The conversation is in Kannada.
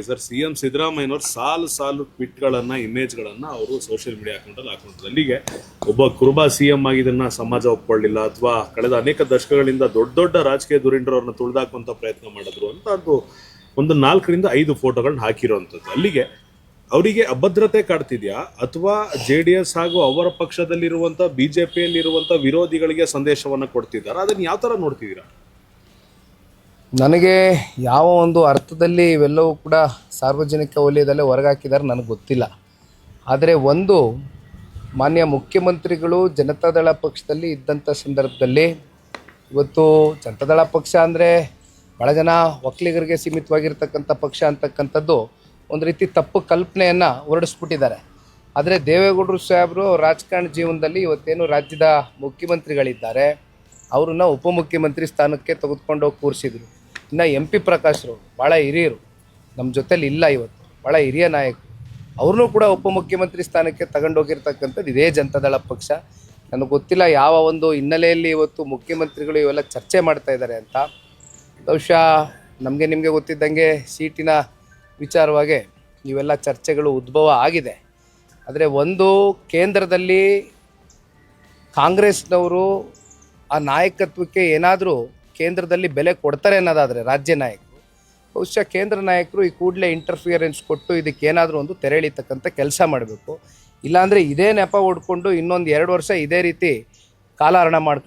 ಆಗಿ ಸರ್, CM ಸಿದ್ದರಾಮಯ್ಯನವರು ಸಾಲು ಟ್ವೀಟ್ಗಳನ್ನು, ಇಮೇಜ್ಗಳನ್ನು ಅವರು ಸೋಷಿಯಲ್ ಮೀಡಿಯಾ ಅಕೌಂಟಲ್ಲಿ ಹಾಕೊಂಡಿದ್ರು. ಅಲ್ಲಿಗೆ ಒಬ್ಬ ಕುರುಬ CM ಆಗಿದ್ದನ್ನ ಸಮಾಜ ಒಪ್ಕೊಳ್ಳಿಲ್ಲ, ಅಥವಾ ಕಳೆದ ಅನೇಕ ದಶಕಗಳಿಂದ ದೊಡ್ಡ ರಾಜಕೀಯ ಧುರೀಣರವ್ರನ್ನ ತುಳಿದಾಕುವಂಥ ಪ್ರಯತ್ನ ಮಾಡಿದ್ರು ಅಂತ ಅದು ಒಂದು 4 ರಿಂದ 5 ಫೋಟೋಗಳನ್ನ ಹಾಕಿರೋವಂಥದ್ದು. ಅಲ್ಲಿಗೆ ಅವರಿಗೆ ಅಭದ್ರತೆ ಕಾಡ್ತಿದ್ಯಾ, ಅಥವಾ JDS ಹಾಗೂ ಅವರ ಪಕ್ಷದಲ್ಲಿರುವಂಥ BJPಯಲ್ಲಿರುವಂಥ ವಿರೋಧಿಗಳಿಗೆ ಸಂದೇಶವನ್ನು ಕೊಡ್ತಿದ್ದಾರೆ? ಅದನ್ನು ಯಾವ ಥರ ನೋಡ್ತಿದ್ದೀರಾ? ನನಗೆ ಯಾವ ಒಂದು ಅರ್ಥದಲ್ಲಿ ಇವೆಲ್ಲವೂ ಕೂಡ ಸಾರ್ವಜನಿಕ ವಲಯದಲ್ಲೇ ಹೊರಗಾಕಿದ್ದಾರೆ ನನಗೆ ಗೊತ್ತಿಲ್ಲ. ಆದರೆ ಒಂದು, ಮಾನ್ಯ ಮುಖ್ಯಮಂತ್ರಿಗಳು ಜನತಾದಳ ಪಕ್ಷದಲ್ಲಿ ಇದ್ದಂಥ ಸಂದರ್ಭದಲ್ಲಿ, ಇವತ್ತು ಜನತಾದಳ ಪಕ್ಷ ಅಂದರೆ ಭಾಳ ಜನ ಒಕ್ಕಲಿಗರಿಗೆ ಸೀಮಿತವಾಗಿರ್ತಕ್ಕಂಥ ಪಕ್ಷ ಅಂತಕ್ಕಂಥದ್ದು ಒಂದು ರೀತಿ ತಪ್ಪು ಕಲ್ಪನೆಯನ್ನು ಹೊರಡಿಸ್ಬಿಟ್ಟಿದ್ದಾರೆ. ಆದರೆ ದೇವೇಗೌಡರು ಸಾಹೇಬರು ರಾಜಕಾರಣ ಜೀವನದಲ್ಲಿ ಇವತ್ತೇನು ರಾಜ್ಯದ ಮುಖ್ಯಮಂತ್ರಿಗಳಿದ್ದಾರೆ ಅವ್ರನ್ನ ಉಪಮುಖ್ಯಮಂತ್ರಿ ಸ್ಥಾನಕ್ಕೆ ತೆಗೆದುಕೊಂಡು ಹೋಗಿ ಕೂರಿಸಿದ್ರು. ಇನ್ನು MP ಪ್ರಕಾಶ್ರು ಭಾಳ ಹಿರಿಯರು, ನಮ್ಮ ಜೊತೇಲಿ ಇಲ್ಲ, ಇವತ್ತು ಭಾಳ ಹಿರಿಯ ನಾಯಕರು, ಅವ್ರನ್ನೂ ಕೂಡ ಉಪಮುಖ್ಯಮಂತ್ರಿ ಸ್ಥಾನಕ್ಕೆ ತಗೊಂಡೋಗಿರ್ತಕ್ಕಂಥದ್ದು ಇದೇ ಜನತಾದಳ ಪಕ್ಷ. ನನಗೆ ಗೊತ್ತಿಲ್ಲ ಯಾವ ಒಂದು ಹಿನ್ನೆಲೆಯಲ್ಲಿ ಇವತ್ತು ಮುಖ್ಯಮಂತ್ರಿಗಳು ಇವೆಲ್ಲ ಚರ್ಚೆ ಮಾಡ್ತಾ ಇದ್ದಾರೆ ಅಂತ. ಬಹುಶಃ ನಮಗೆ ನಿಮಗೆ ಗೊತ್ತಿದ್ದಂಗೆ ಸೀಟಿನ ವಿಚಾರವಾಗಿ ಇವೆಲ್ಲ ಚರ್ಚೆಗಳು ಉದ್ಭವ ಆಗಿದೆ. ಆದರೆ ಒಂದು, ಕೇಂದ್ರದಲ್ಲಿ ಕಾಂಗ್ರೆಸ್ನವರು ಆ ನಾಯಕತ್ವಕ್ಕೆ ಏನಾದರೂ ಕೇಂದ್ರದಲ್ಲಿ ಬೆಲೆ ಕೊಡ್ತಾರೆ ಅನ್ನೋದಾದರೆ ರಾಜ್ಯ ನಾಯಕರು, ಬಹುಶಃ ಕೇಂದ್ರ ನಾಯಕರು ಈ ಕೂಡಲೇ ಇಂಟರ್ಫಿಯರೆನ್ಸ್ ಕೊಟ್ಟು ಇದಕ್ಕೇನಾದರೂ ಒಂದು ತೆರೆ ಎಳೀತಕ್ಕಂಥ ಕೆಲಸ ಮಾಡಬೇಕು. ಇಲ್ಲಾಂದರೆ ಇದೇ ನೆಪ ಹೊಡ್ಕೊಂಡು ಇನ್ನೊಂದು 2 ವರ್ಷ ಇದೇ ರೀತಿ ಕಾಲಹರಣ ಮಾಡ್ಕೊಂಡು